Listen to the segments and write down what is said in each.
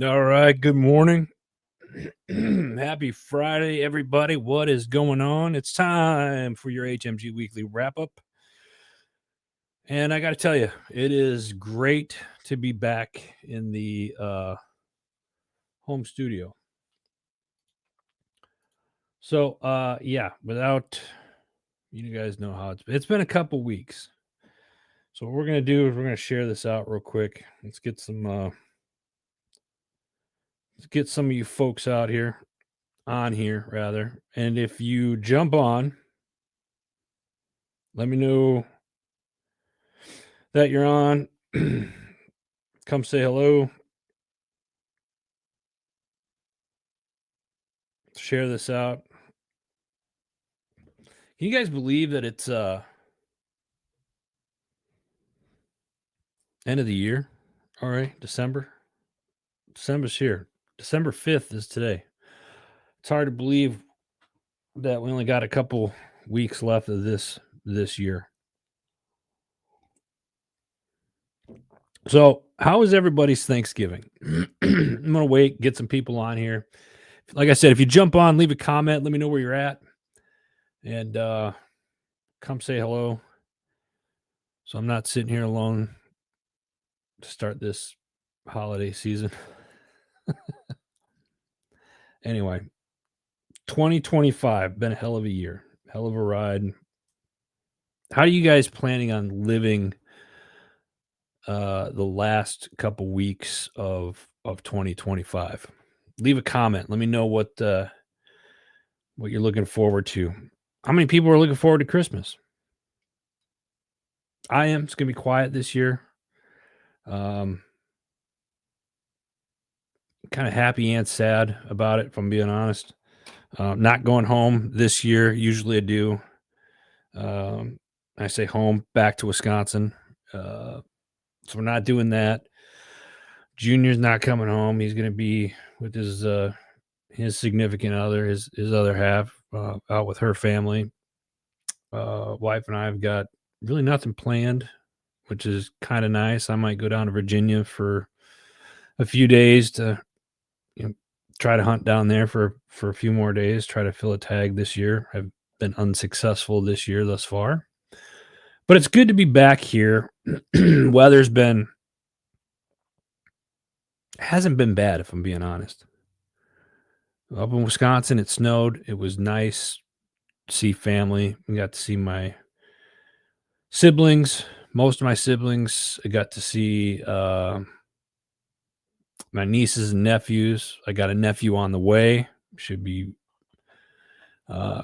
All right. Good morning. Happy Friday, everybody. What is going on? It's time for your HMG weekly wrap up. And I got to tell you, it is great to be back in the home studio. So, yeah, without you guys know how it's been a couple weeks. So, what we're going to do is we're going to share this out real quick. Let's get some of you folks out here on here rather. And if you jump on, let me know that you're on. Come say hello. Share this out. Can you guys believe that it's end of the year? All right, December. December's here. December 5th is today. It's hard to believe that we only got a couple weeks left of this year. So, how is everybody's Thanksgiving? I'm gonna wait, get some people on here. Like I said, if you jump on, leave a comment, let me know where you're at, and come say hello. So I'm not sitting here alone to start this holiday season. Anyway, 2025 been a hell of a year, hell of a ride. How are you guys planning on living the last couple weeks of 2025? Leave a comment. Let me know what you're looking forward to. How many people are looking forward to Christmas? I am. It's gonna be quiet this year. Um, kind of happy and sad about it, if I'm being honest. Not going home this year. Usually I do. Um, I say home back to Wisconsin. So we're not doing that. Junior's not coming home. He's going to be with his significant other, his other half, out with her family. Wife and I have got really nothing planned, which is kind of nice. I might go down to Virginia for a few days to you know try to hunt down there for a few more days. Try to fill a tag this year. I've been unsuccessful this year thus far, but it's good to be back here. Weather's been hasn't been bad, if I'm being honest. Up in Wisconsin, it snowed. It was nice to see family. I got to see my siblings, most of my siblings. I got to see my nieces and nephews. I got a nephew on the way. Should be uh,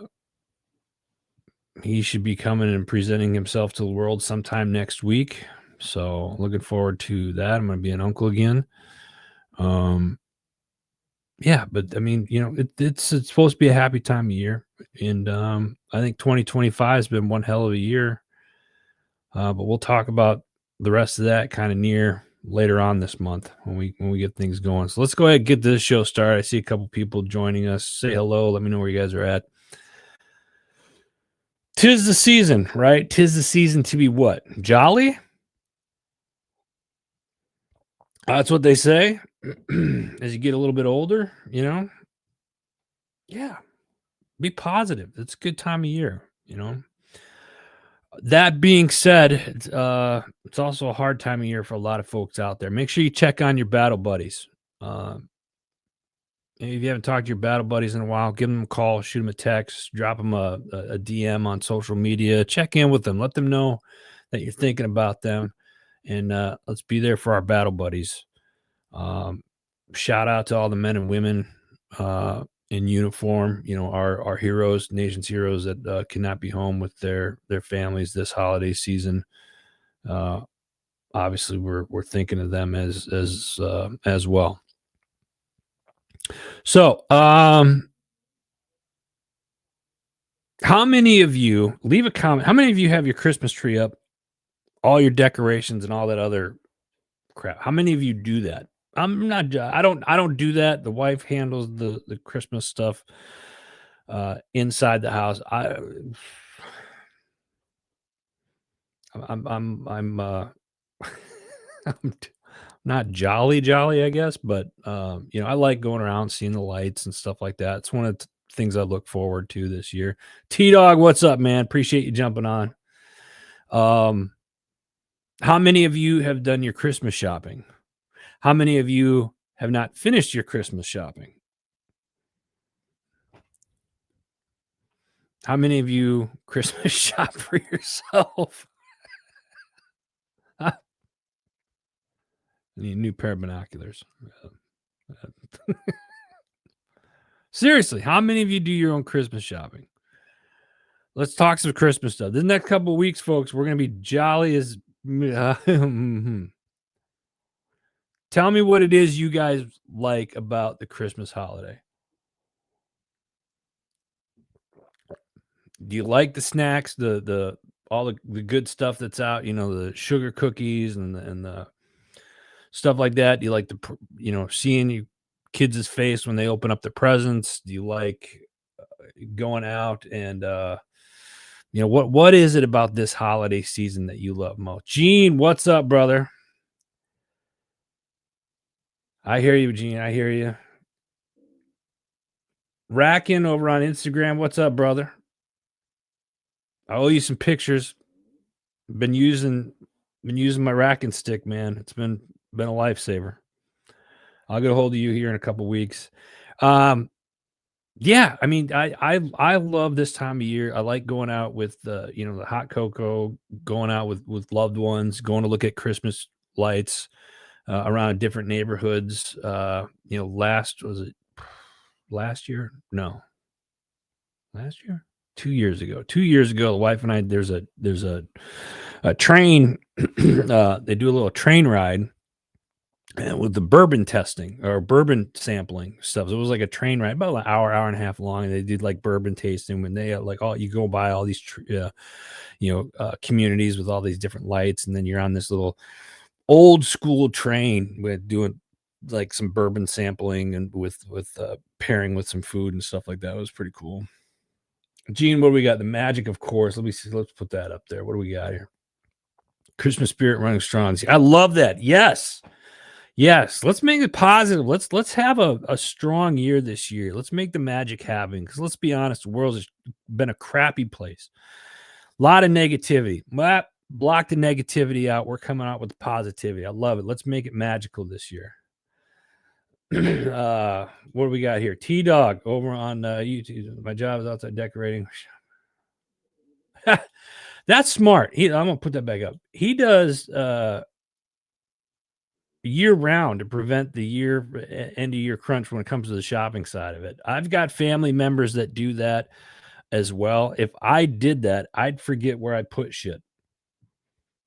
he should be coming and presenting himself to the world sometime next week. So looking forward to that. I'm going to be an uncle again. Um, Yeah, but I mean, it's supposed to be a happy time of year, and I think 2025 has been one hell of a year. But we'll talk about the rest of that kind of near later on this month when we get things going. So let's go ahead and get this show started. I see a couple people joining us. Say hello. Let me know where you guys are at. Tis the season, right? Tis the season to be what? Jolly? That's what they say. As you get a little bit older, yeah, be positive. It's a good time of year. That being said, it's also a hard time of year for a lot of folks out there. Make sure you check on your battle buddies. If you haven't talked to your battle buddies in a while, give them a call, shoot them a text, drop them a DM on social media. Check in with them. Let them know that you're thinking about them, and let's be there for our battle buddies. Um, Shout out to all the men and women in uniform. Our heroes, nation's heroes that cannot be home with their families this holiday season. Uh, Obviously, we're thinking of them as well. So, how many of you leave a comment? How many of you have your Christmas tree up, all your decorations, and all that other crap? How many of you do that? I'm not. I don't do that. The wife handles the Christmas stuff inside the house. I'm I'm I'm not jolly jolly, I guess, but, I like going around, seeing the lights and stuff like that. It's one of the things I look forward to this year. T-Dog, what's up, man? Appreciate you jumping on. Um, how many of you have done your Christmas shopping? How many of you have not finished your Christmas shopping? How many of you Christmas shop for yourself? I need a new pair of binoculars. Seriously, how many of you do your own Christmas shopping? Let's talk some Christmas stuff. The next couple of weeks, folks, we're going to be jolly as. Tell me what it is you guys like about the Christmas holiday. Do you like the snacks, the all the good stuff that's out? The sugar cookies and the stuff like that. Do you like seeing your kids' face when they open up the presents? Do you like going out and what is it about this holiday season that you love most? Gene, what's up, brother? I hear you, Gene. I hear you. Rackin over on Instagram. What's up, brother? I owe you some pictures. Been using been using my racking stick, man. It's been a lifesaver. I'll get a hold of you here in a couple weeks. Um, yeah, I mean, I love this time of year. I like going out with the hot cocoa, going out with loved ones, going to look at Christmas lights around different neighborhoods. Last was it last year? No, last year. 2 years ago. 2 years ago, the wife and I there's a train. They do a little train ride with the bourbon testing or bourbon sampling stuff. So it was like a train ride, about an hour and a half long. And they did like bourbon tasting when they like all you go by all these communities with all these different lights, and then you're on this little old school train with doing like some bourbon sampling and with pairing with some food and stuff like that. It was pretty cool. Gene, what do we got? The magic, of course. Let me see. Let's put that up there. What do we got here? Christmas spirit running strong. I love that. Yes. Yes. Let's make it positive. Let's have a strong year this year. Let's make the magic happen. Because let's be honest, the world has been a crappy place. A lot of negativity. Well, block the negativity out. We're coming out with positivity. I love it. Let's make it magical this year. What do we got here? T Dog over on YouTube. My job is outside decorating. That's smart. I'm gonna put that back up. He does year round to prevent the end of year crunch when it comes to the shopping side of it. I've got family members that do that as well. If I did that, I'd forget where I put shit.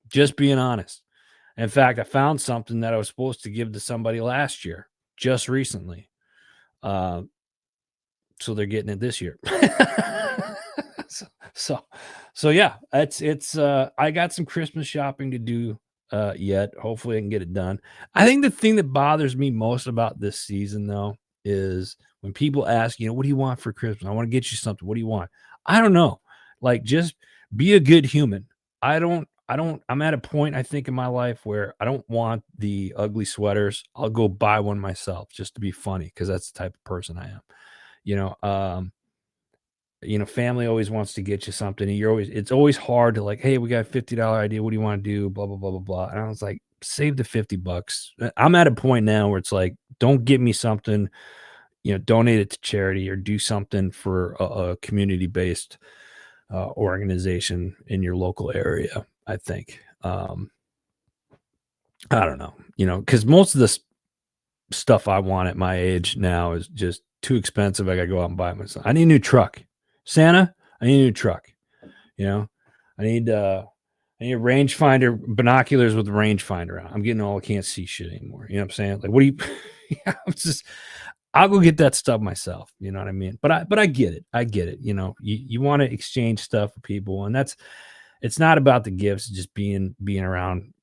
Just being honest. In fact, I found something that I was supposed to give to somebody last year, just recently. Uh, so they're getting it this year. so, so yeah, it's I got some Christmas shopping to do yet. Hopefully I can get it done. I think the thing that bothers me most about this season though is when people ask, what do you want for Christmas? I want to get you something. What do you want? I don't know. Like just be a good human. I'm at a point I think in my life where I don't want the ugly sweaters. I'll go buy one myself just to be funny because that's the type of person I am. You know, um, family always wants to get you something, and it's always hard to like, hey, we got a $50 idea. What do you want to do? Blah, blah, blah, blah, blah. And I was like, save the $50. I'm at a point now where it's like, don't get me something, donate it to charity or do something for a community-based organization in your local area, I think. I don't know, because most of this stuff I want at my age now is just too expensive. I gotta go out and buy it myself. I need a new truck. Santa, I need a new truck. You know, I need I need a rangefinder, binoculars with a rangefinder on. I'm getting all I can't see shit anymore. You know what I'm saying? Like, what do you? Yeah, I'll go get that stuff myself. You know what I mean? But I get it. I get it. You want to exchange stuff with people, and it's not about the gifts. It's just being around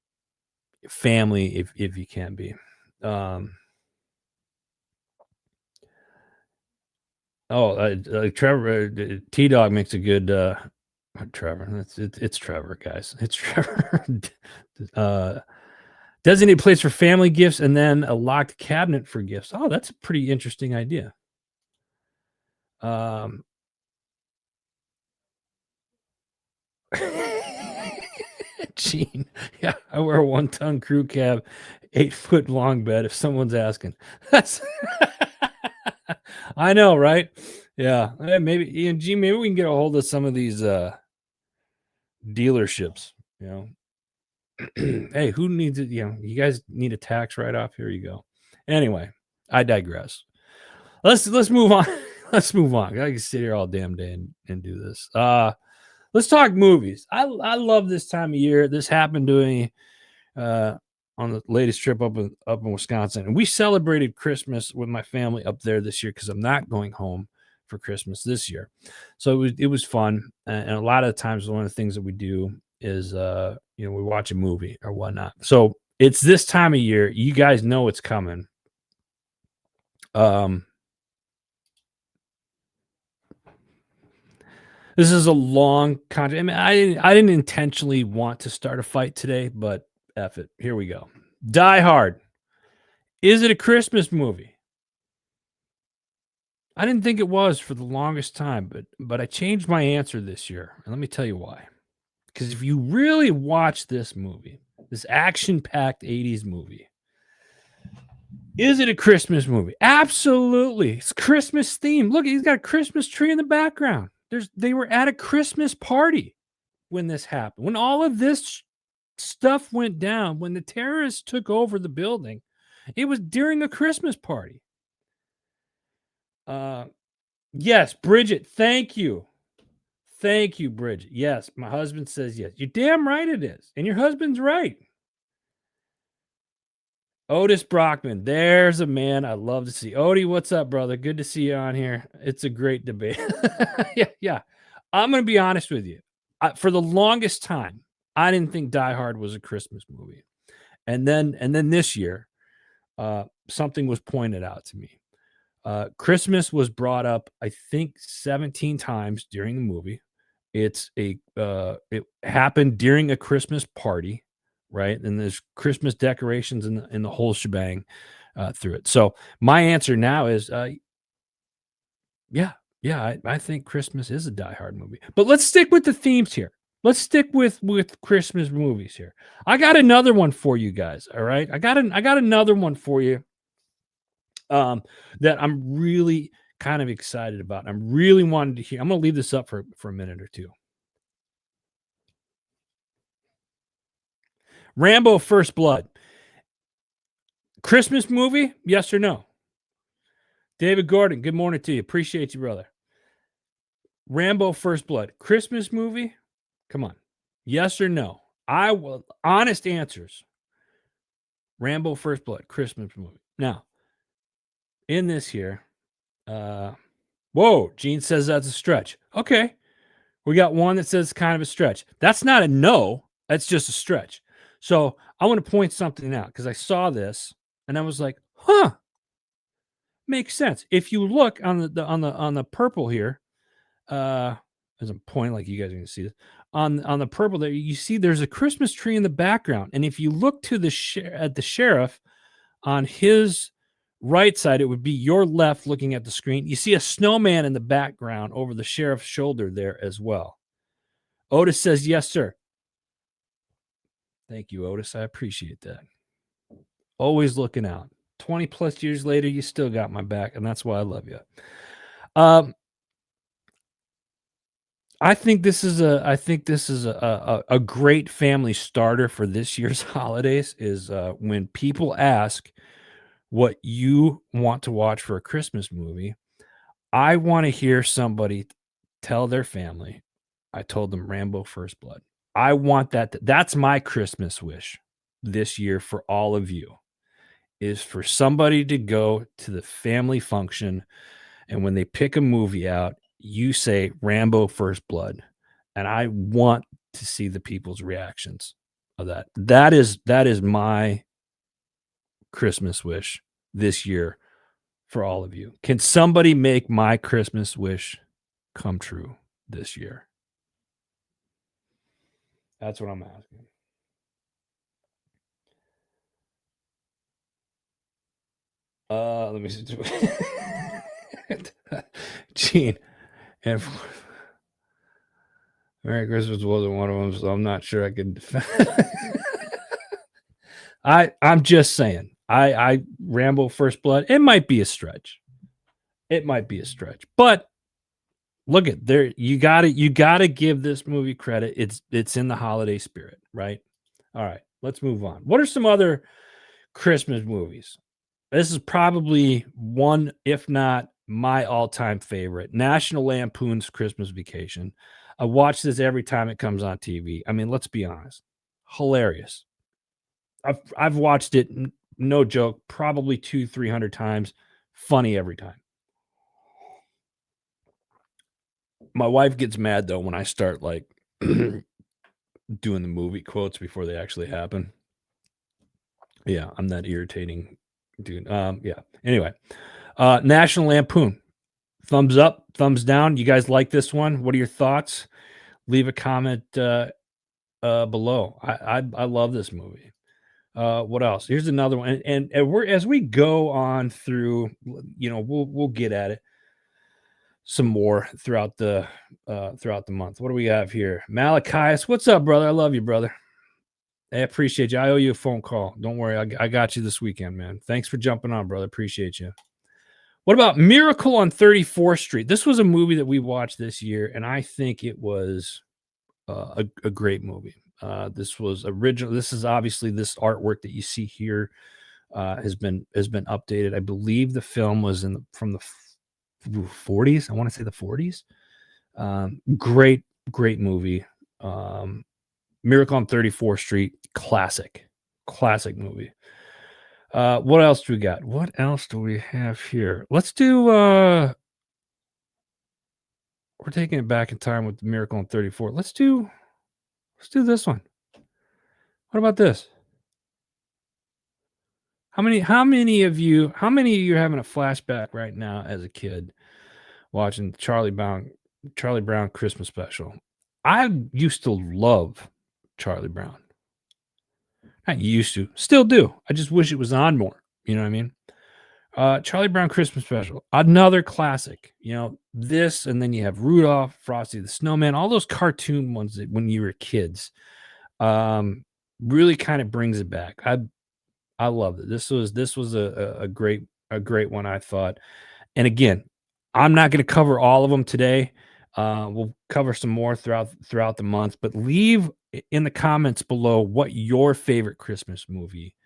family if you can be. Um, Trevor T Dog makes a good Trevor. It's Trevor, guys. It's Trevor. uh, Designated place for family gifts and then a locked cabinet for gifts. Oh, that's a pretty interesting idea. Um, Gene, yeah, I wear a one-ton crew cab, 8-foot long bed if someone's asking. That's I know, right? Yeah, maybe Gene, maybe we can get a hold of some of these dealerships, you know. Hey, who needs it? You know, you guys need a tax write-off. Here you go. Anyway, I digress. Let's move on. Let's move on. I can sit here all damn day and do this. Let's talk movies. I love this time of year. This happened to me uh on the latest trip up in Wisconsin. And we celebrated Christmas with my family up there this year because I'm not going home for Christmas this year. So it was fun. And a lot of the times one of the things that we do is we watch a movie or whatnot. So it's this time of year. You guys know it's coming. Um This is a long I mean, I didn't intentionally want to start a fight today, but F it. Here we go. Die Hard. Is it a Christmas movie? I didn't think it was for the longest time, but I changed my answer this year. And let me tell you why. Because if you really watch this movie, this action-packed 80s movie, is it a Christmas movie? Absolutely. It's Christmas theme. Look, he's got a Christmas tree in the background. They were at a Christmas party when this happened. When all of this stuff went down, when the terrorists took over the building, it was during a Christmas party. Uh, yes, Bridget, thank you. Thank you, Bridget. Yes, my husband says yes. You're damn right it is. And your husband's right. Otis Brockman, there's a man I love to see. Odie, what's up, brother? Good to see you on here. It's a great debate. yeah. I'm going to be honest with you. For the longest time, I didn't think Die Hard was a Christmas movie. And then this year, something was pointed out to me. Christmas was brought up, I think, 17 times during the movie. It happened during a Christmas party, right? And there's Christmas decorations in the whole shebang through it. So my answer now is, yeah, yeah, I think Christmas is a Die Hard movie. But let's stick with the themes here. Let's stick with Christmas movies here. I got another one for you guys. All right, I got another one for you that I'm really kind of excited about. I'm really wanting to hear. I'm going to leave this up for a minute or two. Rambo: First Blood. Christmas movie? Yes or no? David Gordon, good morning to you. Appreciate you, brother. Rambo: First Blood. Christmas movie? Come on. Yes or no? I will honest answers. Rambo: First Blood, Christmas movie. Now, in this here, whoa, Gene says that's a stretch. Okay. We got one that says kind of a stretch. That's not a no. That's just a stretch. So I want to point something out because I saw this and I was like, huh, makes sense. If you look on the purple here, as I'm pointing like you guys are gonna see this on the purple there, you see there's a Christmas tree in the background. And if you look to at the sheriff on his right side, it would be your left looking at the screen. You see a snowman in the background over the sheriff's shoulder there as well. Otis says, yes, sir. Thank you, Otis. I appreciate that. Always looking out. 20 plus years later, you still got my back, and that's why I love you. I think this is a great family starter for this year's holidays is when people ask what you want to watch for a Christmas movie. I want to hear somebody tell their family, I told them Rambo: First Blood. I want that. That's my Christmas wish this year for all of you is for somebody to go to the family function. And when they pick a movie out, you say Rambo: First Blood. And I want to see the people's reactions of that. That is my Christmas wish this year for all of you. Can somebody make my Christmas wish come true this year? That's what I'm asking. Let me see. Gene, and Merry Christmas wasn't one of them, so I'm not sure I can defend. I'm just saying. I Rambo First Blood. It might be a stretch. It might be a stretch, but look at there. You gotta give this movie credit. It's in the holiday spirit, right? All right, let's move on. What are some other Christmas movies? This is probably one, if not my all-time favorite. National Lampoon's Christmas Vacation. I watch this every time it comes on TV. I mean, let's be honest. Hilarious. I've watched it, no joke, probably 200-300 times. Funny every time. My wife gets mad though when I start like doing the movie quotes before they actually happen. Yeah, I'm that irritating dude. Yeah. Anyway, National Lampoon. Thumbs up, thumbs down. You guys like this one? What are your thoughts? Leave a comment below. I love this movie. What else? Here's another one, and we're as we go on through, we'll get at it some more throughout the month. What do we have here? Malachias, what's up, brother? I love you, brother. I appreciate you. I owe you a phone call. Don't worry, I got you this weekend, man. Thanks for jumping on, brother. Appreciate you. What about Miracle on 34th Street? This was a movie that we watched this year, and I think it was a great movie. This was original. This is obviously this artwork that you see here has been updated. I believe the film was from the 40s. I want to say the 40s. Great movie. Miracle on 34th Street, classic movie. What else do we got? What else do we have here? Let's do we're taking it back in time with the Miracle on 34. Let's do this one. What about this? How many of you are having a flashback right now as a kid watching Charlie Brown Christmas special? I used to love Charlie Brown. I used to, still do. I just wish it was on more. You know what I mean? Charlie Brown Christmas special, another classic. This, and then you have Rudolph, Frosty the Snowman, all those cartoon ones that when you were kids. Really kind of brings it back. I love it. This was a great one, I thought. And again, I'm not going to cover all of them today. We'll cover some more throughout the month, but leave in the comments below what your favorite Christmas movie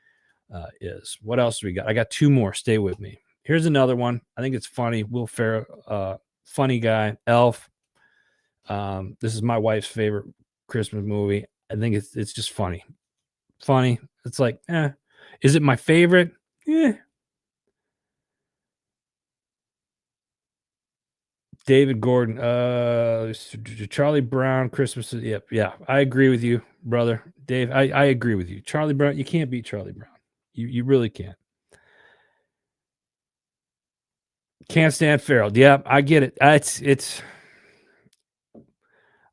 is. What else do we got? I got two more. Stay with me. Here's another one. I think it's funny. Will Ferrell, funny guy. Elf. This is my wife's favorite Christmas movie. I think it's just funny. Funny. It's like, is it my favorite? Yeah. David Gordon, Charlie Brown, Christmas. Yep, yeah, I agree with you, brother. Dave, I agree with you. Charlie Brown, you can't beat Charlie Brown. You really can't. Can't stand Farrell. Yeah, I get it. It's,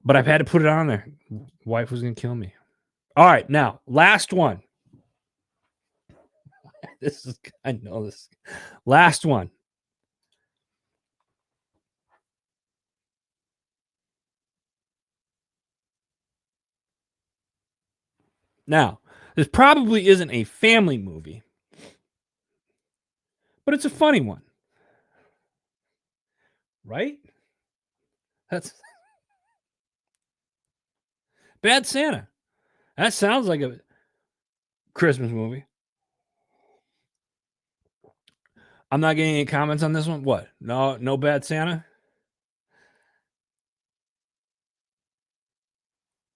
but I've had to put it on there. Wife was gonna kill me. All right, now last one. I know this. Last one. Now, this probably isn't a family movie, but it's a funny one, right? That's Bad Santa. That sounds like a Christmas movie. I'm not getting any comments on this one. What? No Bad Santa?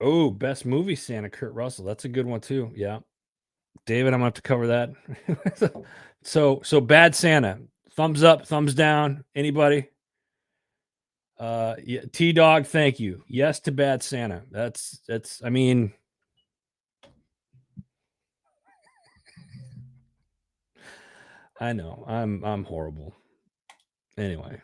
Oh, best movie Santa, Kurt Russell. That's a good one too. Yeah. David, I'm gonna have to cover that. So Bad Santa. Thumbs up, thumbs down. Anybody? Yeah, T Dog, thank you. Yes to Bad Santa. That's I mean, I know. I'm horrible. Anyway.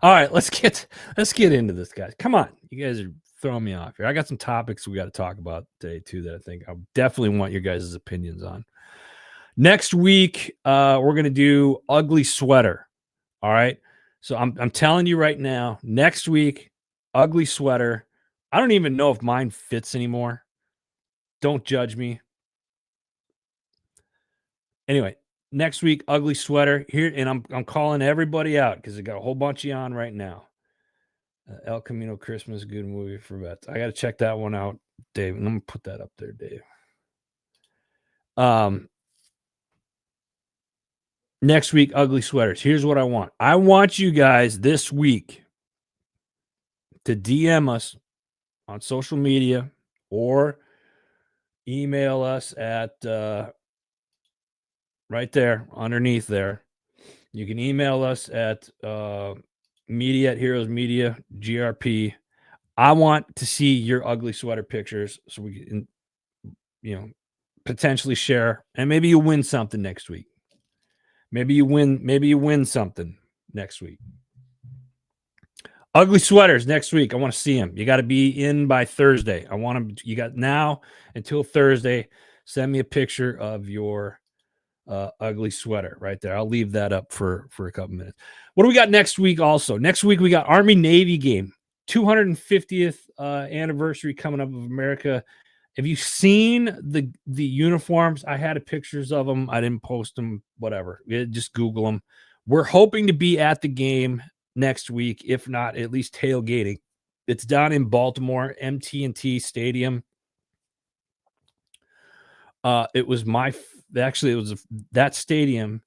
All right, let's get into this, guys. Come on. You guys are throwing me off here. I got some topics we got to talk about today too that I think I definitely want your guys' opinions on. Next week, we're gonna do ugly sweater. All right. So I'm telling you right now, next week, ugly sweater. I don't even know if mine fits anymore. Don't judge me. Anyway, next week, ugly sweater here, and I'm calling everybody out because I got a whole bunch of you on right now. El Camino Christmas, good movie for vets. I got to check that one out, Dave. Let me put that up there, Dave. Um, Next week, ugly sweaters. Here's what I want. I want you guys this week to DM us on social media or email us at right there underneath there. You can email us at media at Heroes Media GRP. I want to see your ugly sweater pictures so we can, you know, potentially share, and maybe you win something next week. Maybe you win something next week. Ugly sweaters next week. I want to see them. You got to be in by Thursday. I want them. You got now until Thursday. Send me a picture of your ugly sweater right there. I'll leave that up for a couple minutes. What do we got next week? Also, next week we got Army Navy game, 250th anniversary coming up of America. Have you seen the uniforms? I had pictures of them. I didn't post them. Whatever. Just Google them. We're hoping to be at the game next week, if not at least tailgating. It's down in Baltimore, MT&T Stadium. It was actually it was that stadium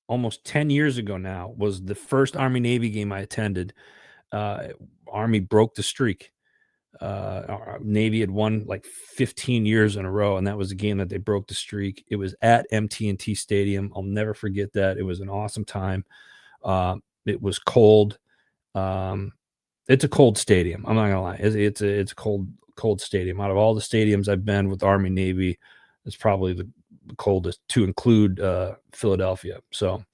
almost 10 years ago now was the first Army Navy game I attended. Army broke the streak. Navy had won like 15 years in a row, and that was a game that they broke the streak. It was at MT&T Stadium. I'll never forget that. It was an awesome time. It was cold. It's a cold stadium. I'm not gonna lie. It's a cold stadium. Out of all the stadiums I've been with Army Navy, it's probably the coldest, to include Philadelphia. So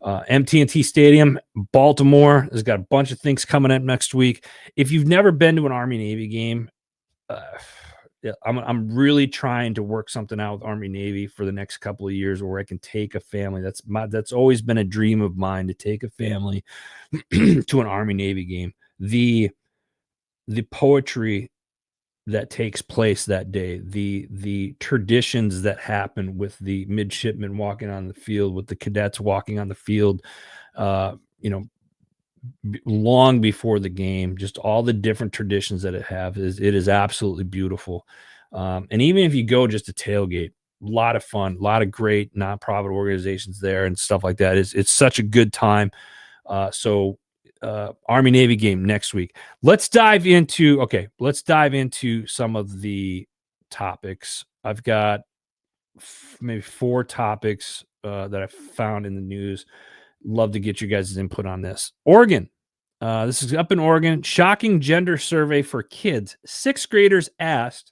MT&T Stadium, Baltimore has got a bunch of things coming up next week. If you've never been to an Army Navy game, uh, yeah, I'm really trying to work something out with Army Navy for the next couple of years where I can take a family. That's always been a dream of mine, to take a family to an Army Navy game. The poetry that takes place that day, the traditions that happen with the midshipmen walking on the field, with the cadets walking on the field, you know, long before the game, just all the different traditions that it is absolutely beautiful. And even if you go just to tailgate, a lot of fun, a lot of great nonprofit organizations there and stuff like that. It's such a good time. Army Navy game next week. Let's dive into some of the topics. I've got maybe 4 topics that I found in the news. Love to get you guys' input on this. Oregon. This is up in Oregon. Shocking gender survey for kids. 6th graders asked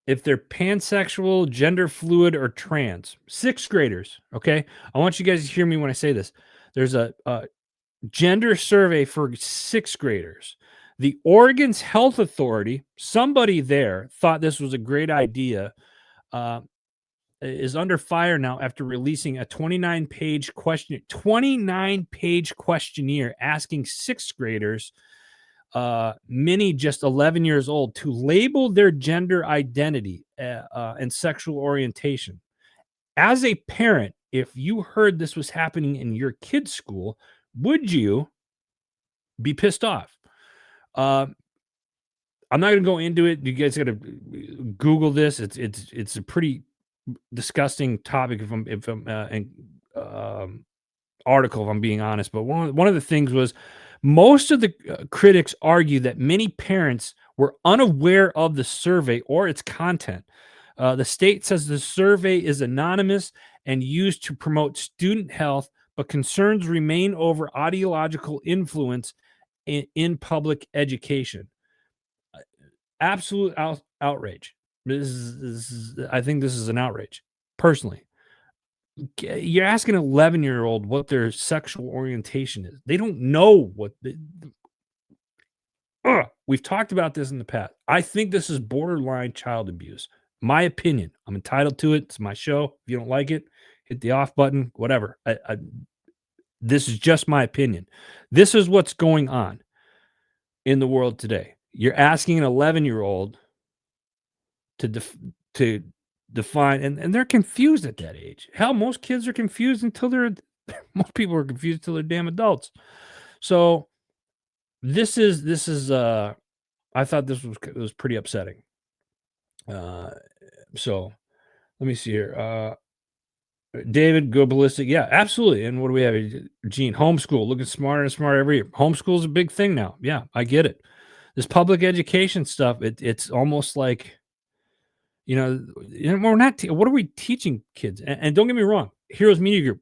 if they're pansexual, gender fluid, or trans. 6th graders. Okay. I want you guys to hear me when I say this. There's a gender survey for 6th graders. The Oregon's Health Authority, somebody there thought this was a great idea, is under fire now after releasing a 29-page questionnaire asking 6th graders, many just 11 years old, to label their gender identity and sexual orientation. As a parent, if you heard this was happening in your kid's school, would you be pissed off? I'm not going to go into it. You guys got to Google this. It's a pretty disgusting topic if I'm article, if I'm being honest. But one of the things was most of the critics argue that many parents were unaware of the survey or its content. The state says the survey is anonymous and used to promote student health, but concerns remain over ideological influence in public education. Absolute outrage. I think this is an outrage, personally. You're asking an 11-year-old what their sexual orientation is. They don't know what we've talked about this in the past. I think this is borderline child abuse. My opinion. I'm entitled to it. It's my show. If you don't like it, hit the off button, whatever. This is just my opinion. This is what's going on in the world today. You're asking an 11-year-old to to define, and they're confused at that age. Hell, most kids are confused until they're most people are confused until they're damn adults. So this is I thought this was pretty upsetting. Uh so let me see here. David, go ballistic. Yeah, absolutely. And what do we have? Gene, homeschool, looking smarter and smarter every year. Homeschool is a big thing now. Yeah, I get it. This public education stuff, it's almost like, we're not, what are we teaching kids? And don't get me wrong, Heroes Media Group,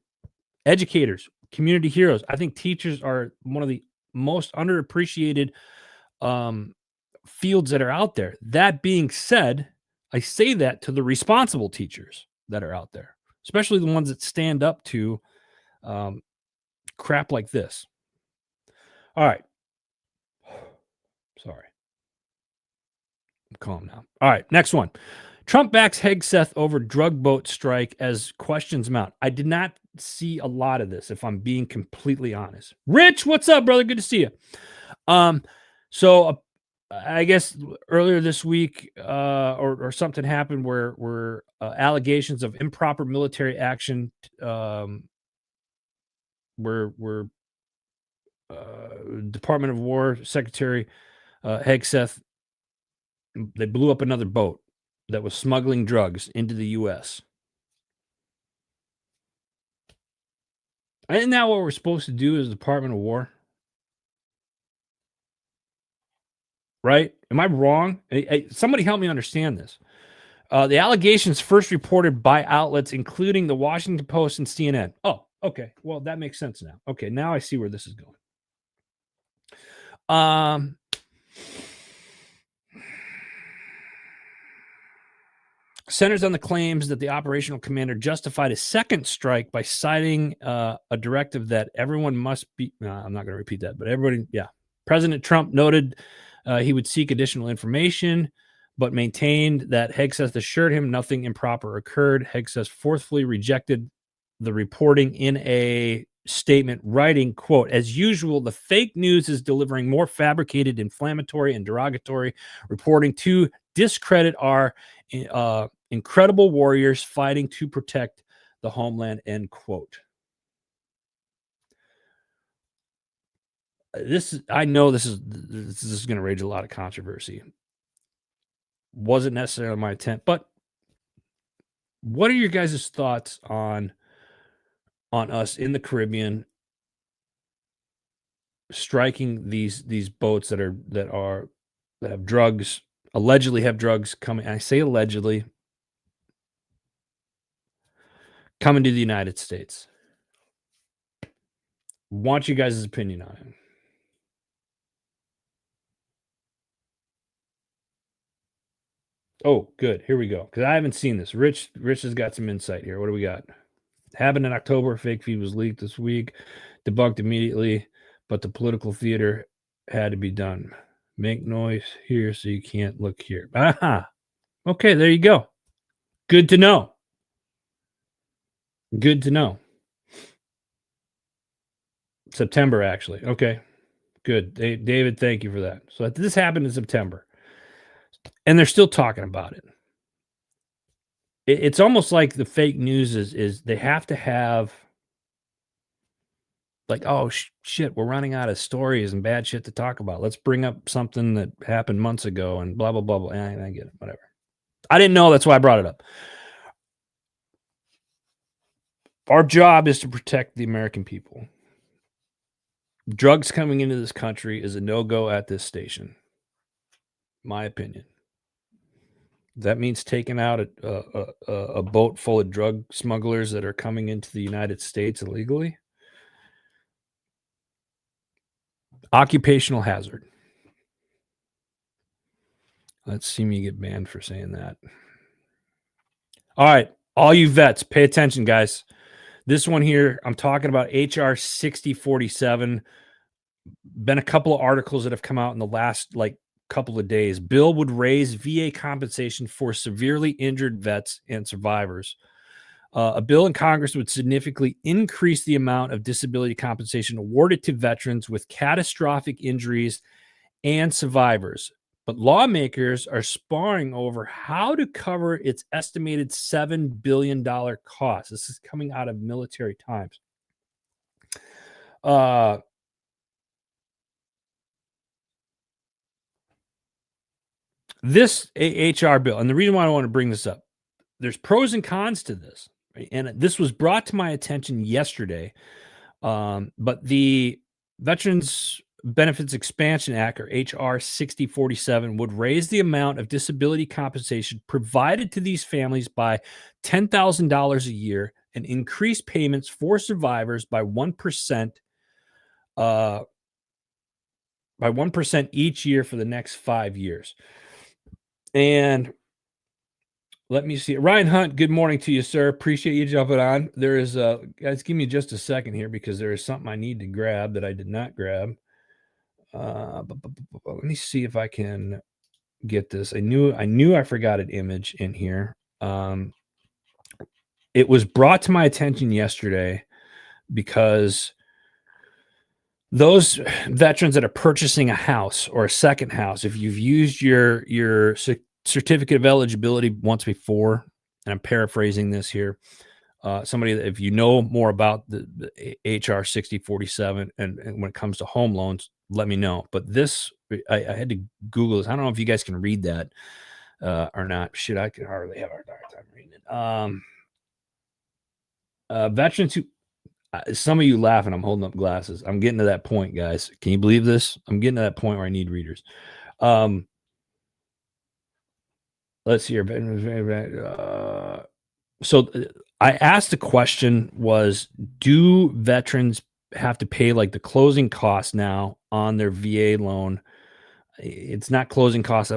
educators, community heroes. I think teachers are one of the most underappreciated um, fields that are out there. That being said, I say that to the responsible teachers that are out there, especially the ones that stand up to um, crap like this. All right. Sorry. I'm calm now. All right. Next one. Trump backs Hegseth over drug boat strike as questions mount. I did not see a lot of this, if I'm being completely honest. Rich, what's up, brother? Good to see you. So I guess earlier this week, or something happened where allegations of improper military action were Department of War Secretary Hegseth, they blew up another boat that was smuggling drugs into the U.S. Isn't that what we're supposed to do as Department of War? Right? Am I wrong? Somebody help me understand this. The allegations first reported by outlets including the Washington Post and CNN. Oh, okay. Well, that makes sense now. Okay, now I see where this is going. Centers on the claims that the operational commander justified a second strike by citing a directive that everyone must be. I'm not going to repeat that, but everybody, yeah. President Trump noted he would seek additional information, but maintained that Hegseth assured him nothing improper occurred. Hegseth forcefully rejected the reporting in a statement, writing, quote, as usual, the fake news is delivering more fabricated, inflammatory, and derogatory reporting to discredit our incredible warriors fighting to protect the homeland, end quote. I know this is going to raise a lot of controversy. Wasn't necessarily my intent, but what are your guys' thoughts on us in the Caribbean striking these boats that have drugs, allegedly have drugs coming? I say allegedly coming to the United States. Want you guys' opinion on it. Oh, good. Here we go. Because I haven't seen this. Rich has got some insight here. What do we got? Happened in October. Fake feed was leaked this week. Debunked immediately, but the political theater had to be done. Make noise here so you can't look here. Aha. Okay, there you go. Good to know. Good to know. September, actually. Okay. Good. David, thank you for that. So this happened in September. And they're still talking about it. It's almost like the fake news is they have to have like, oh shit, we're running out of stories and bad shit to talk about. Let's bring up something that happened months ago and blah blah blah blah. I get it, whatever. I didn't know, that's why I brought it up. Our job is to protect the American people. Drugs coming into this country is a no-go at this station. My opinion. That means taking out a boat full of drug smugglers that are coming into the United States illegally. Occupational hazard. Let's see me get banned for saying that. All right, all you vets, pay attention, guys. This one here, I'm talking about HR 6047. Been a couple of articles that have come out in the last couple of days, bill would raise VA compensation for severely injured vets and survivors. A bill in Congress would significantly increase the amount of disability compensation awarded to veterans with catastrophic injuries and survivors. But lawmakers are sparring over how to cover its estimated $7 billion cost. This is coming out of Military Times. Uh, this HR bill, and the reason why I want to bring this up, there's pros and cons to this, right? And this was brought to my attention yesterday. But the Veterans Benefits Expansion Act, or HR 6047, would raise the amount of disability compensation provided to these families by $10,000 a year and increase payments for survivors by 1%, uh, each year for the next 5 years. And let me see. Ryan Hunt, good morning to you, sir. Appreciate you jumping on. There is guys, give me just a second here because there is something I need to grab that I did not grab. Let me see if I can get this. I knew I forgot an image in here. It was brought to my attention yesterday because those veterans that are purchasing a house or a second house, if you've used your certificate of eligibility once before, and I'm paraphrasing this here, somebody that if you know more about the HR 6047 and when it comes to home loans, let me know. But this, I had to Google this. I don't know if you guys can read that or not. Shit, I could hardly have a hard time reading it. Veterans who, some of you laughing, I'm holding up glasses. I'm getting to that point, guys. Can you believe this? I'm getting to that point where I need readers. Let's see here. So I asked the question was, do veterans have to pay like the closing costs now on their VA loan? It's not closing costs. I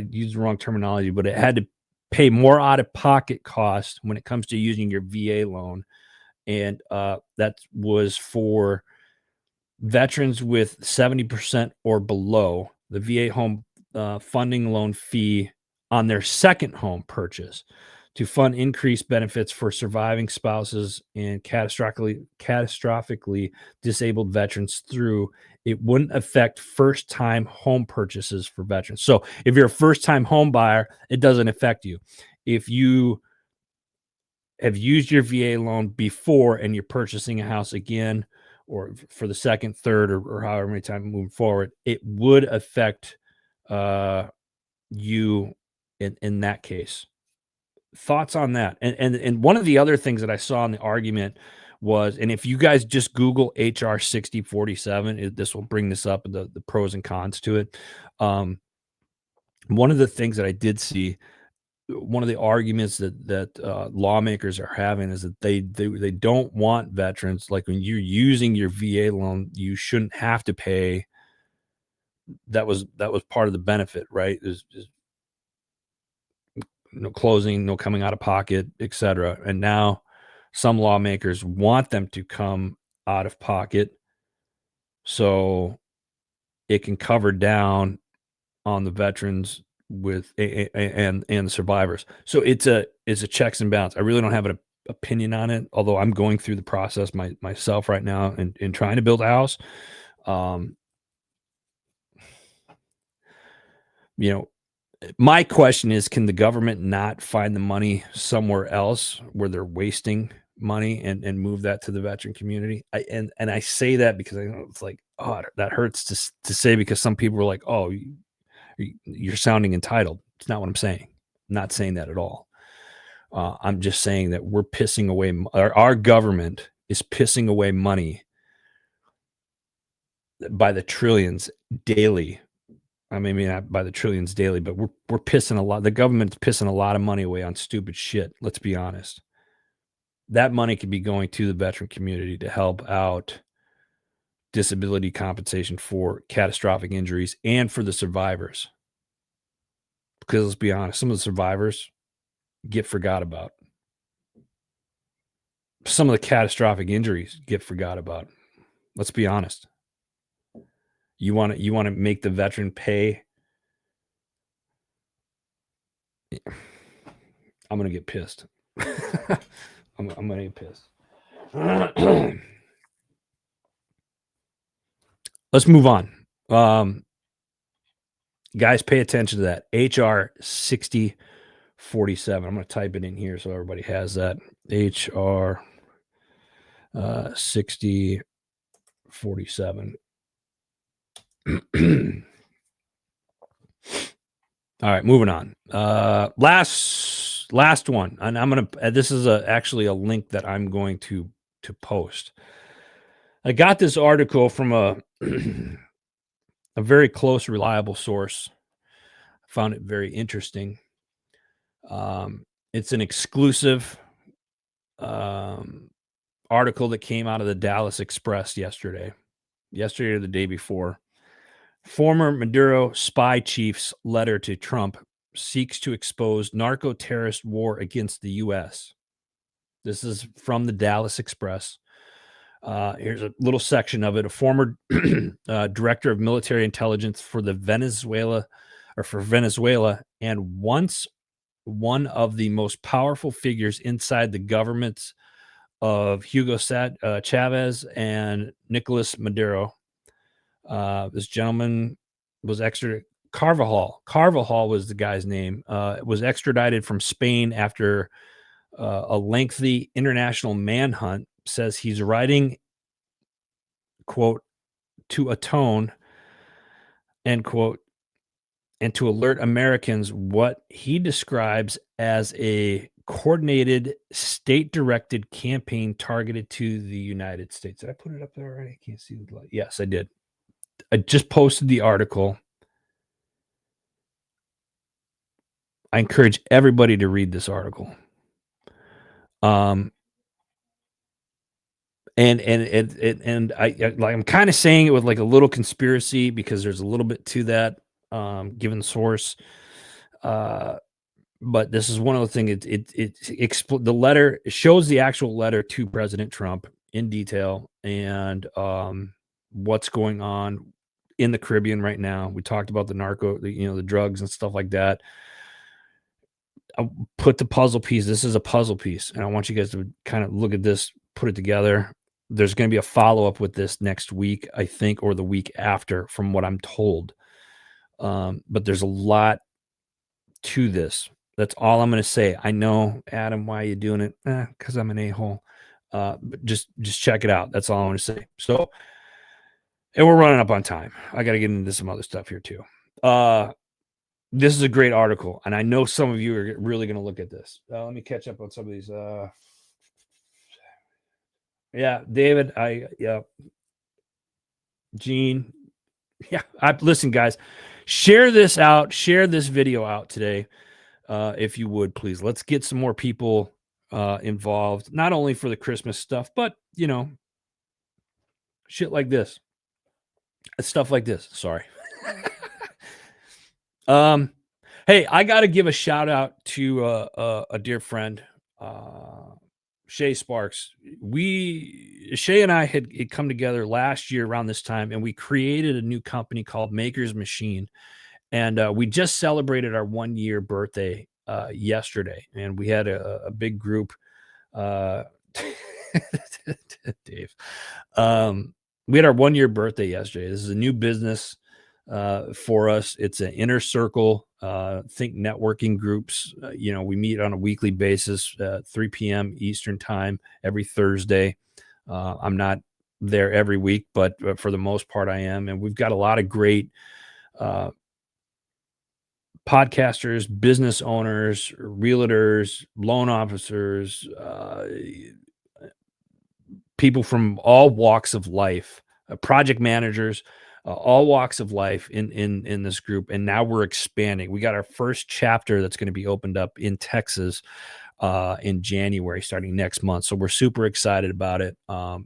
used the wrong terminology, but it had to pay more out of pocket costs when it comes to using your VA loan. And that was for veterans with 70% or below the VA home funding loan fee on their second home purchase to fund increased benefits for surviving spouses and catastrophically disabled veterans through. It wouldn't affect first time home purchases for veterans. So if you're a first time home buyer, it doesn't affect you. If you have used your VA loan before and you're purchasing a house again, or for the second, third, or however many times moving forward, it would affect you in that case. Thoughts on that? And one of the other things that I saw in the argument was, and if you guys just Google HR 6047, this will bring this up, the pros and cons to it. One of the things that I did see, one of the arguments that lawmakers are having is that they don't want veterans, like when you're using your VA loan, you shouldn't have to pay. That was part of the benefit, right? Is no closing, no coming out of pocket, etc. And now some lawmakers want them to come out of pocket so it can cover down on the veterans with and the survivors. So it's a checks and balance. I really don't have an opinion on it, although I'm going through the process myself right now and trying to build a house. You know, my question is, can the government not find the money somewhere else where they're wasting money and move that to the veteran community? And I say that because I know it's like, oh, that hurts to say, because some people are like, oh, you're sounding entitled. It's not what I'm saying. I'm not saying that at all. I'm just saying that we're pissing away. Our government is pissing away money by the trillions daily. I mean, maybe not by the trillions daily, but we're pissing a lot. The government's pissing a lot of money away on stupid shit. Let's be honest. That money could be going to the veteran community to help out disability compensation for catastrophic injuries and for the survivors. Because let's be honest, some of the survivors get forgot about. Some of the catastrophic injuries get forgot about. Let's be honest. You want to make the veteran pay I'm gonna get pissed. I'm gonna get pissed. Let's move on. Guys, pay attention to that. HR 6047. I'm going to type it in here so everybody has that. HR 6047. All right, moving on. Last one, and I'm gonna. This is actually a link that I'm going to post. I got this article from a a very close, reliable source. I found it very interesting. It's an exclusive article that came out of the Dallas Express yesterday or the day before. Former Maduro spy chief's letter to Trump seeks to expose narco-terrorist war against the U.S. This is from the Dallas Express. Here's a little section of it. A former director of military intelligence for Venezuela, and once one of the most powerful figures inside the governments of Hugo Chavez and Nicolas Maduro. This gentleman was extradited. Carvajal was the guy's name. Was extradited from Spain after a lengthy international manhunt. Says he's writing, quote, to atone, end quote, and to alert Americans what he describes as a coordinated state-directed campaign targeted to the United States. Did I put it up there already? I can't see the light. Yes, I did. I just posted the article. I encourage everybody to read this article. And I'm kind of saying it with like a little conspiracy because there's a little bit to that, given the source. But this is one of the things. The letter shows the actual letter to President Trump in detail and what's going on in the Caribbean right now. We talked about the drugs and stuff like that. I put the puzzle piece. This is a puzzle piece, and I want you guys to kind of look at this, put it together. There's going to be a follow-up with this next week, I think, or the week after, from what I'm told. But there's a lot to this. That's all I'm going to say. I know, Adam, why are you doing it? Because I'm an a-hole. But just check it out. That's all I want to say. So, and we're running up on time. I got to get into some other stuff here too. This is a great article, and I know some of you are really going to look at this. Let me catch up on some of these. Yeah, David, Gene. Yeah, listen, guys, share this video out today, if you would, please. Let's get some more people involved, not only for the Christmas stuff, but shit like this, stuff like this. Sorry. Hey, I got to give a shout out to a dear friend, Shay Sparks. Shay and I had come together last year around this time, and we created a new company called Maker's Machine. And we just celebrated our 1-year birthday yesterday, and we had a big group. Dave, we had our 1-year birthday yesterday. This is a new business for us. It's an inner circle, think networking groups. We meet on a weekly basis, 3 p.m. Eastern time every Thursday. I'm not there every week, but for the most part I am. And we've got a lot of great podcasters, business owners, realtors, loan officers, people from all walks of life, project managers, all walks of life in this group. And now we're expanding. We got our first chapter that's going to be opened up in Texas in January, starting next month. So we're super excited about it.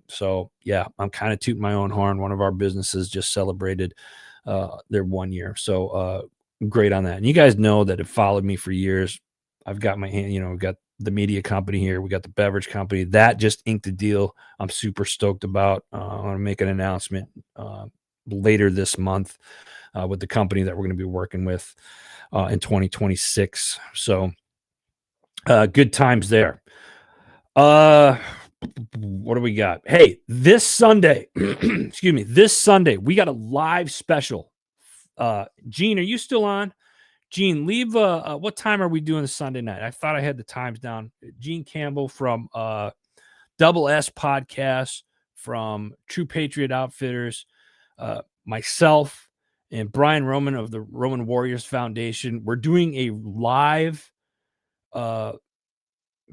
So yeah, I'm kind of tooting my own horn. One of our businesses just celebrated their 1 year. So great on that. And you guys know that have followed me for years. I've got my hand, we've got the media company here. We got the beverage company that just inked a deal. I'm super stoked about. I want to make an announcement later this month with the company that we're going to be working with in 2026. So Good times there. What do we got? Hey, this Sunday, excuse me, this Sunday, we got a live special. Gene, are you still on? Gene, leave. What time are we doing this Sunday night? I thought I had the times down. Gene Campbell from Double S Podcast, from True Patriot Outfitters, myself, and Brian Roman of the Roman Warriors Foundation. We're doing a live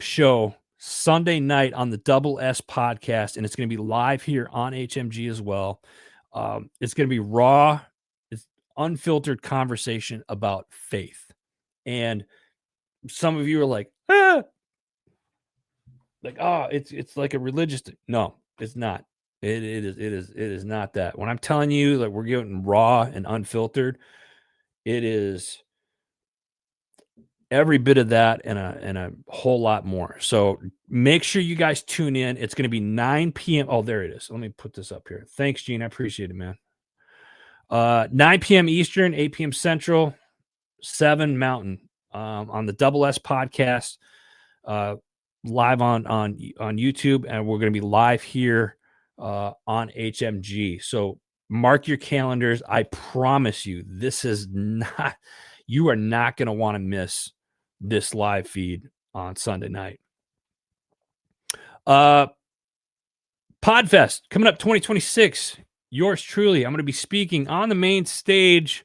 show Sunday night on the Double S Podcast, and it's going to be live here on HMG as well. It's going to be raw, it's unfiltered conversation about faith. And some of you are like, oh, it's like a religious thing. No, it's not. It is not that. When I'm telling you that we're getting raw and unfiltered, it is every bit of that and a whole lot more. So make sure you guys tune in. It's going to be 9 p.m. Oh, there it is. Let me put this up here. Thanks, Gene. I appreciate it, man. 9 p.m. Eastern, 8 p.m. Central, 7 Mountain, on the Double S Podcast, live on YouTube, and we're going to be live here on HMG. So mark your calendars. I promise you, this is not. You are not going to want to miss this live feed on Sunday night. Podfest coming up 2026. Yours truly. I'm going to be speaking on the main stage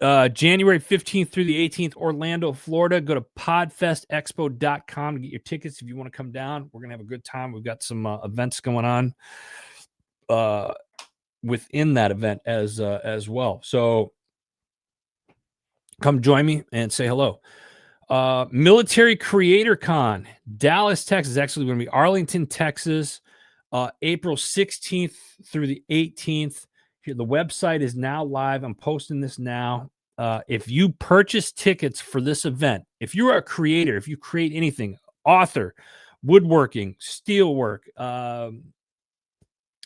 January 15th through the 18th, Orlando, Florida. Go to podfestexpo.com to get your tickets if you want to come down. We're going to have a good time. We've got some events going on within that event as well. So come join me and say hello. Military Creator Con, Dallas, Texas. Actually, going to be Arlington, Texas, April 16th through the 18th. Here, the website is now live. I'm posting this now. If you purchase tickets for this event, if you're a creator, if you create anything, author, woodworking, steelwork,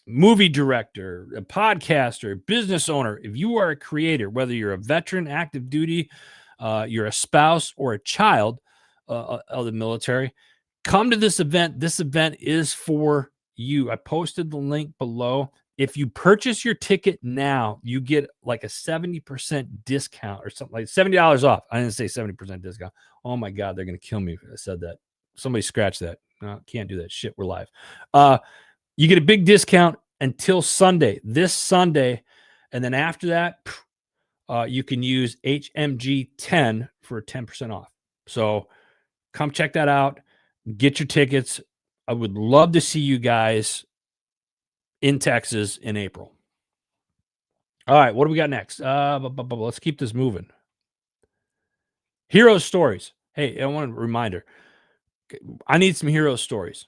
movie director, a podcaster, business owner, if you are a creator, whether you're a veteran, active duty, you're a spouse or a child of the military, come to this event. This event is for you. I posted the link below. If you purchase your ticket now, you get like a 70% discount or something, like $70 off. I didn't say 70% discount. Oh my God, they're going to kill me if I said that. Somebody scratch that. No, can't do that shit. We're live. You get a big discount until Sunday, this Sunday. And then after that, you can use HMG 10 for 10% off. So come check that out. Get your tickets. I would love to see you guys in Texas in April. All right, what do we got next? Let's keep this moving. Hero stories. Hey, I want a reminder. I need some hero stories.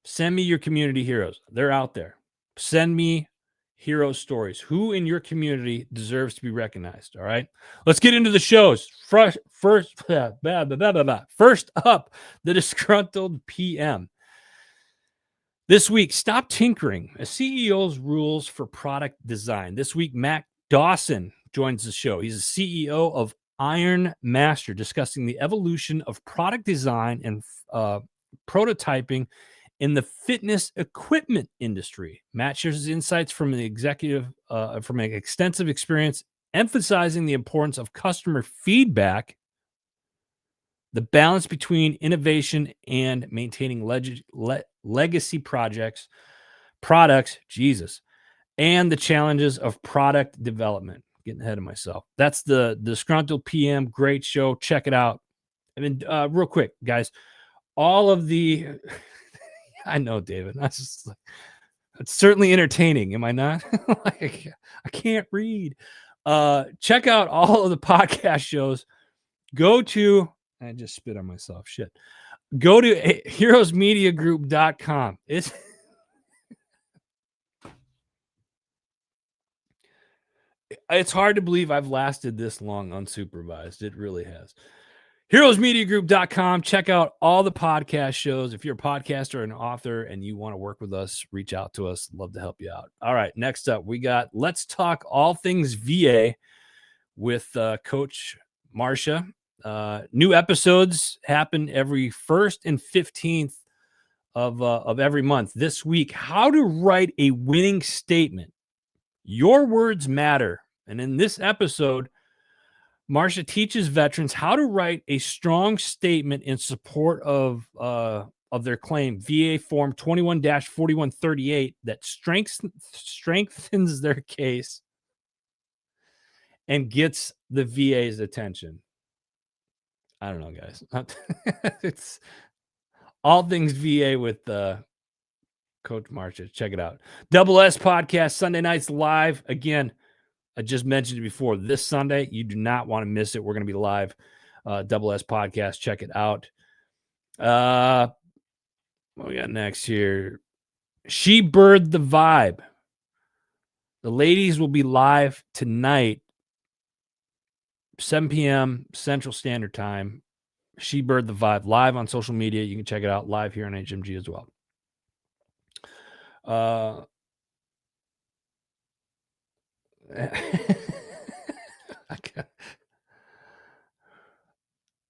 Send me your community heroes. They're out there. Send me hero stories. Who in your community deserves to be recognized? All right. Let's get into the shows. First up, the disgruntled PM. This week, stop tinkering. A CEO's rules for product design. This week, Matt Dawson joins the show. He's the CEO of Iron Master, discussing the evolution of product design and prototyping in the fitness equipment industry. Matt shares his insights from an extensive experience, emphasizing the importance of customer feedback, the balance between innovation and maintaining legacy products, and the challenges of product development. Getting ahead of myself. That's the Disgruntled PM. Great show. Check it out. I mean, real quick, guys, all of the, I know, David, that's just like, it's certainly entertaining. Am I not? Like, I can't read. Check out all of the podcast shows. Go to, I just spit on myself. Shit. Go to heroesmediagroup.com. It's hard to believe I've lasted this long unsupervised. It really has. Heroesmediagroup.com. Check out all the podcast shows. If you're a podcaster or an author and you want to work with us, reach out to us. Love to help you out. All right. Next up, we got Let's Talk All Things VA with Coach Marcia. New episodes happen every 1st and 15th of every month. This week, how to write a winning statement. Your words matter. And in this episode, Marcia teaches veterans how to write a strong statement in support of their claim, VA Form 21-4138, that strengthens their case and gets the VA's attention. I don't know, guys. It's all things VA with Coach Marcia. Check it out. Double S Podcast, Sunday nights live. Again, I just mentioned it before. This Sunday, you do not want to miss it. We're going to be live. Double S Podcast. Check it out. What we got next here? She Bird the Vibe. The ladies will be live tonight, 7 p.m. Central Standard Time. She Bird the Vibe, live on social media. You can check it out live here on HMG as well.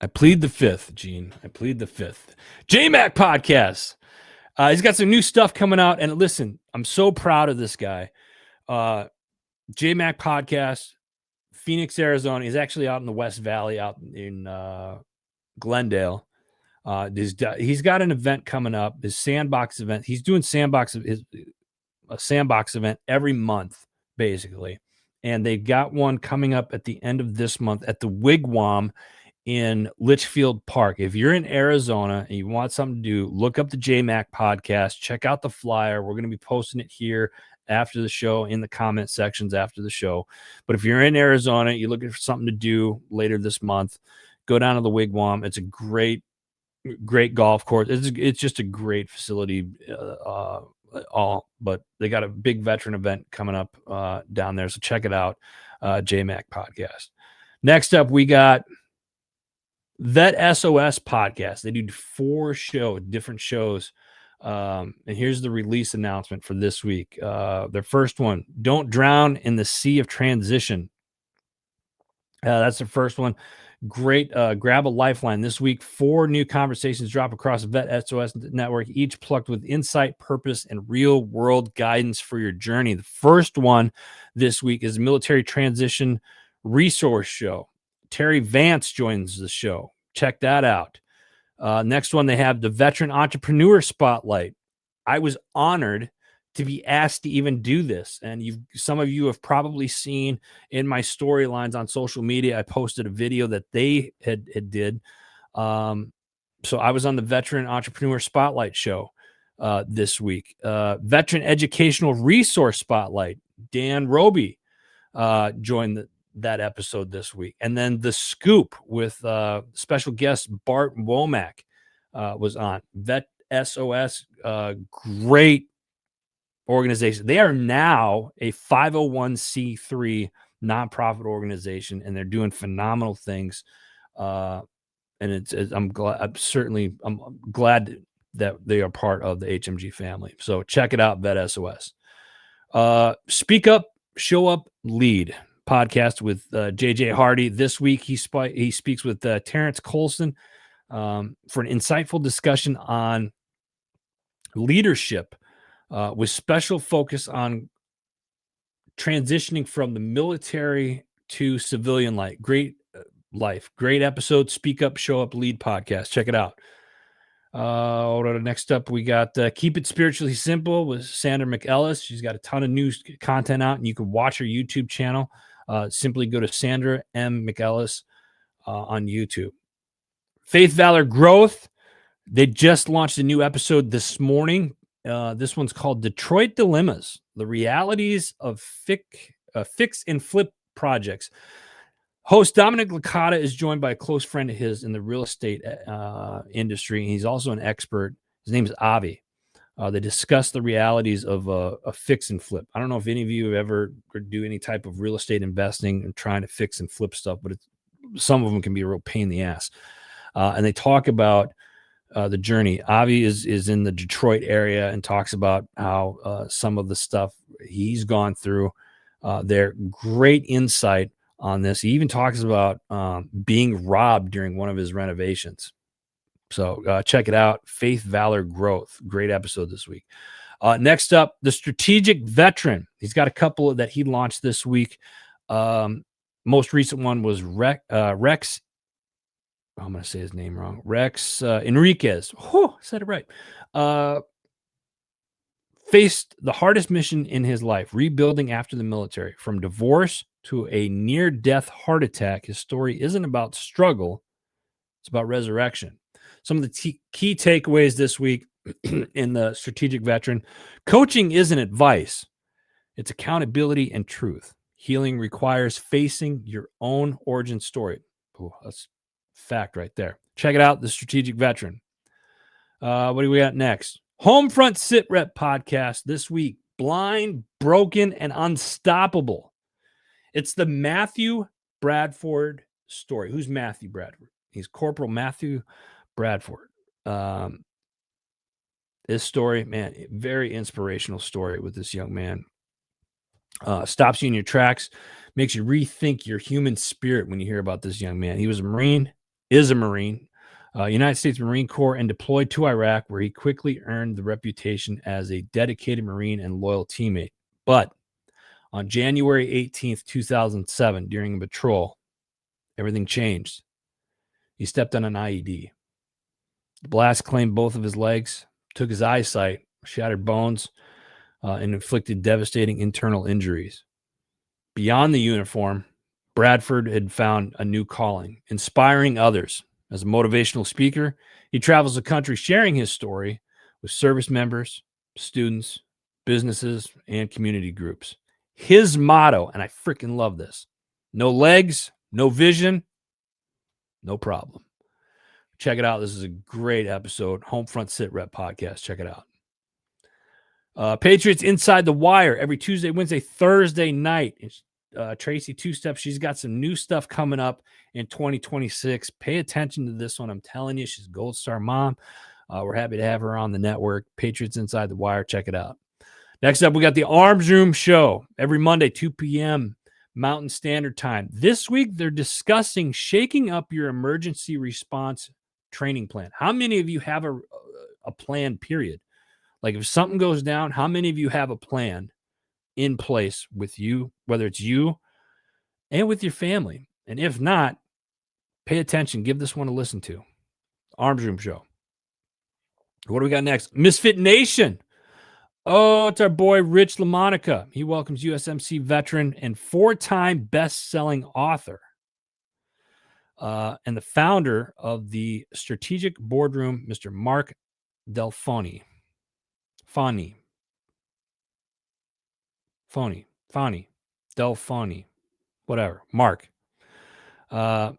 I plead the fifth, Gene. I plead the fifth. J-Mac Podcast. He's got some new stuff coming out. And listen, I'm so proud of this guy. J-Mac Podcast, Phoenix, Arizona. He's actually out in the West Valley, out in Glendale. He's got an event coming up, his Sandbox event. He's doing a Sandbox event every month, basically. And they've got one coming up at the end of this month at the Wigwam in Litchfield Park. If you're in Arizona and you want something to do, look up the JMac Podcast, check out the flyer. We're going to be posting it here after the show, in the comment sections after the show. But if you're in Arizona, you're looking for something to do later this month, go down to the Wigwam. It's a great golf course. It's just a great facility, but they got a big veteran event coming up down there. So check it out, JMac Podcast. Next up, we got Vet SOS Podcast. They do 4 different shows. And here's the release announcement for this week. Their first one, Don't Drown in the Sea of Transition. That's the first one. Great. Grab a lifeline. This week, 4 new conversations drop across the Vet SOS network, each plucked with insight, purpose, and real world guidance for your journey. The first one this week is Military Transition Resource Show. Terry Vance joins the show. Check that out. Next one, they have the Veteran Entrepreneur Spotlight. I was honored to be asked to even do this. And some of you have probably seen in my storylines on social media, I posted a video that they had did. So I was on the Veteran Entrepreneur Spotlight show this week. Veteran Educational Resource Spotlight. Dan Roby joined that episode this week. And then The Scoop with special guest Bart Womack was on. Vet SOS, great organization. They are now a 501c3 nonprofit organization, and they're doing phenomenal things. And I'm glad that they are part of the HMG family. So check it out, Vet SOS. Speak Up, Show Up, Lead podcast with JJ Hardy. This week he speaks with Terrence Colson for an insightful discussion on leadership, with special focus on transitioning from the military to civilian life. Great episode. Speak Up, Show Up, Lead podcast. Check it out. Next up, we got Keep It Spiritually Simple with Sandra McEllis. She's got a ton of new content out, and you can watch her YouTube channel. Simply go to Sandra M. McEllis on YouTube. Faith, Valor, Growth. They just launched a new episode this morning. This one's called Detroit Dilemmas, the realities of fix and flip projects. Host Dominic Licata is joined by a close friend of his in the real estate industry. He's also an expert. His name is Avi. They discuss the realities of a fix and flip. I don't know if any of you have ever do any type of real estate investing and trying to fix and flip stuff, but some of them can be a real pain in the ass. And they talk about the journey. Avi is in the Detroit area and talks about how some of the stuff he's gone through. Their great insight on this. He even talks about being robbed during one of his renovations. So check it out. Faith, Valor, Growth. Great episode this week. Next up, the Strategic Veteran. He's got a couple that he launched this week. Most recent one was Rex. I'm going to say his name wrong. Rex Enriquez. Oh, said it right. Faced the hardest mission in his life, rebuilding after the military. From divorce to a near-death heart attack, his story isn't about struggle. It's about resurrection. Some of the key takeaways this week in the Strategic Veteran. Coaching isn't advice. It's accountability and truth. Healing requires facing your own origin story. Oh, that's fact right there. Check it out, the Strategic Veteran. What do we got next? Homefront Sit Rep podcast this week. Blind, broken, and unstoppable. It's the Matthew Bradford story. Who's Matthew Bradford? He's Corporal Matthew Bradford. This story, man, very inspirational story with this young man. Stops you in your tracks, makes you rethink your human spirit when you hear about this young man. He was a Marine, is a Marine, United States Marine Corps, and deployed to Iraq, where he quickly earned the reputation as a dedicated Marine and loyal teammate. But on January 18th, 2007, during a patrol, everything changed. He stepped on an IED. The blast claimed both of his legs, took his eyesight, shattered bones, and inflicted devastating internal injuries. Beyond the uniform, Bradford had found a new calling, inspiring others. As a motivational speaker, he travels the country sharing his story with service members, students, businesses, and community groups. His motto, and I freaking love this: no legs, no vision, no problem. Check it out. This is a great episode. Homefront Sit Rep podcast. Check it out. Patriots Inside the Wire every Tuesday, Wednesday, Thursday night. Tracy Two-Step, she's got some new stuff coming up in 2026. Pay attention to this one. I'm telling you, she's a Gold Star mom. We're happy to have her on the network. Patriots Inside the Wire. Check it out. Next up, we got the Arms Room Show every Monday, 2 p.m. Mountain Standard Time. This week, they're discussing shaking up your emergency response training plan. How many of you have a plan, period? Like if something goes down, how many of you have a plan in place with you, whether it's you and with your family? And if not, pay attention. Give this one a listen to. Arms Room Show. What do we got next? Misfit Nation. Oh, it's our boy Rich LaMonica. He welcomes USMC veteran and 4-time best-selling author and the founder of the Strategic Boardroom, Mr. Mark Delfoni. Delfoni, whatever. Mark. Mark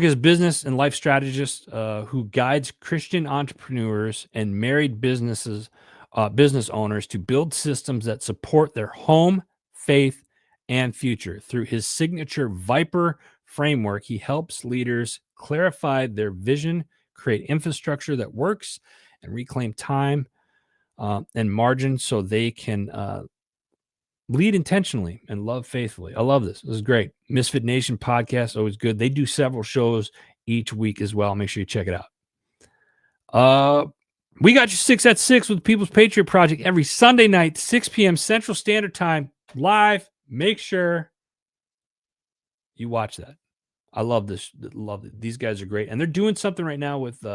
is a business and life strategist who guides Christian entrepreneurs and married business owners to build systems that support their home, faith, and future. Through his signature Viper framework, he helps leaders clarify their vision, create infrastructure that works, and reclaim time and margin so they can lead intentionally and love faithfully. I love this. This is great. Misfit Nation podcast, always good. They do several shows each week as well. Make sure you check it out. We got you 6 at 6 with the People's Patriot Project every Sunday night, 6 p.m. Central Standard Time, live. Make sure you watch that. I love this. Love it. These guys are great. And they're doing something right now with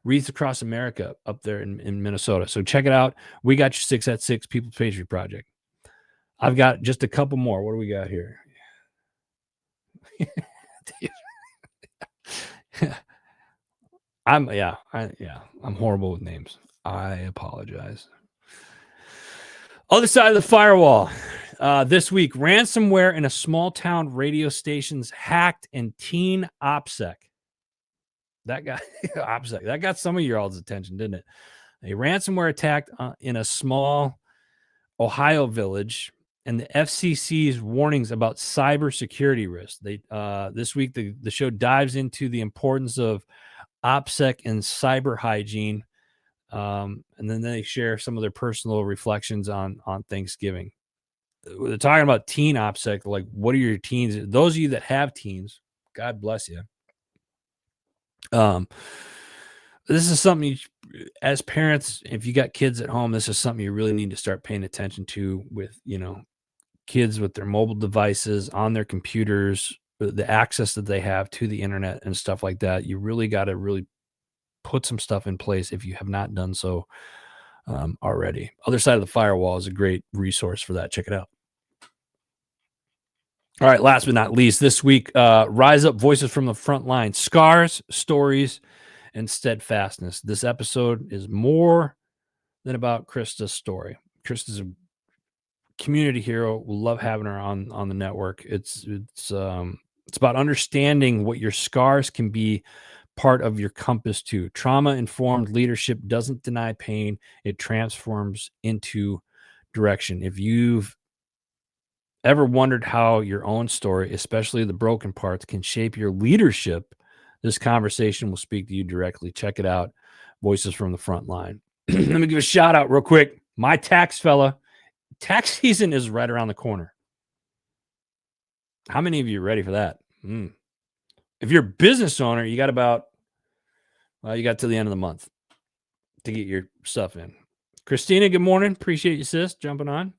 Wreaths Across America up there in Minnesota. So check it out. We got you 6 at 6, People's Patriot Project. I've got just a couple more. What do we got here? I'm horrible with names. I apologize. Other side of the firewall. This week, ransomware in a small town radio station's hacked and teen OPSEC. That got OPSEC. That got some of your all's attention, didn't it? A ransomware attack in a small Ohio village, and the FCC's warnings about cybersecurity risks. This week the show dives into the importance of OPSEC and cyber hygiene, and then they share some of their personal reflections on Thanksgiving. we're talking about teen OPSEC, like, what are your teens? Those of you that have teens, God bless you. Um, this is something as parents, if you got kids at home, this is something you really need to start paying attention to with, kids with their mobile devices on their computers, the access that they have to the internet and stuff like that. You really got to really put some stuff in place if you have not done so already. Other Side of the Firewall is a great resource for that. Check it out. All right, last but not least, this week, Rise Up Voices from the Front Line, Scars, Stories, and Steadfastness. This episode is more than about Krista's story. Krista's a community hero. We love having her on the network. It's about understanding what your scars can be part of your compass too. Trauma informed leadership doesn't deny pain, it transforms into direction. If you've ever wondered how your own story, especially the broken parts, can shape your leadership, this conversation will speak to you directly. Check it out. Voices from the Front Line. Let me give a shout out real quick. My tax fella, tax season is right around the corner. How many of you are ready for that? If you're a business owner, you got to the end of the month to get your stuff in. Christina, good morning. Appreciate you, sis, jumping on.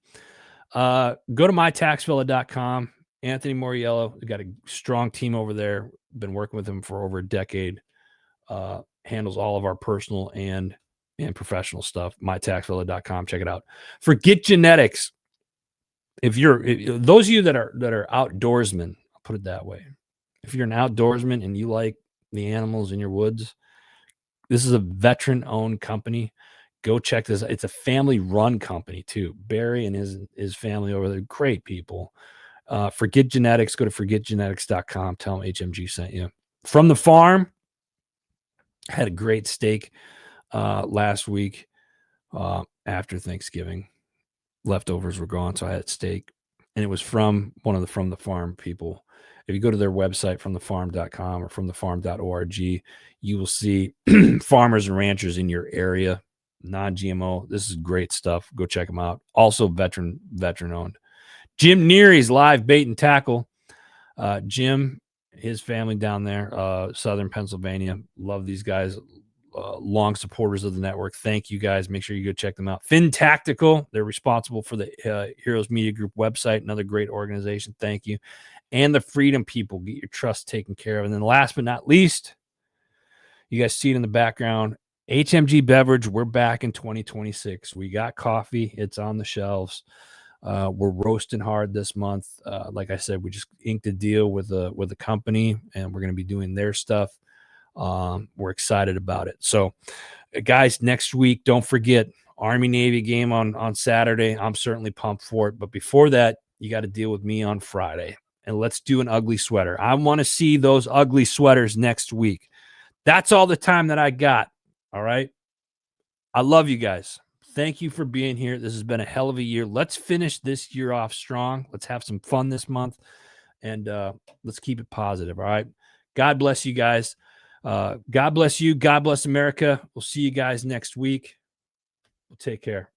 Go to mytaxfella.com. Anthony Moriello, we got a strong team over there. Been working with him for over a decade. Handles all of our personal and professional stuff. Mytaxfella.com. Check it out. Forget genetics. If those of you that are outdoorsmen, I'll put it that way. If you're an outdoorsman and you like the animals in your woods, this is a veteran-owned company. Go check this. It's a family-run company too. Barry and his family over there, great people. Forget Genetics. Go to forgetgenetics.com. Tell them HMG sent you. From the farm, had a great steak last week after Thanksgiving. Leftovers were gone, so I had steak, and it was from one of the From the Farm people. If you go to their website, fromthefarm.com or fromthefarm.org, you will see farmers and ranchers in your area, non-GMO. This is great stuff. Go check them out. Also veteran owned. Jim Neary's Live Bait and Tackle. Jim, his family down there, Southern Pennsylvania. Love these guys. Long supporters of the network. Thank you guys. Make sure you go check them out. Fin Tactical, they're responsible for the Heroes Media Group website, another great organization. Thank you. And the Freedom People, get your trust taken care of. And then last but not least, you guys see it in the background, HMG Beverage. We're back in 2026. We got coffee. It's on the shelves. We're roasting hard this month. Like I said, we just inked a deal with a company, and we're going to be doing their stuff. We're excited about it. So guys, next week, don't forget Army Navy game on Saturday. I'm certainly pumped for it. But before that, you got to deal with me on Friday, and let's do an ugly sweater. I want to see those ugly sweaters next week. That's all the time that I got. All right. I love you guys. Thank you for being here. This has been a hell of a year. Let's finish this year off strong. Let's have some fun this month, and let's keep it positive. All right. God bless you guys. God bless you. God bless America. We'll see you guys next week. Take care.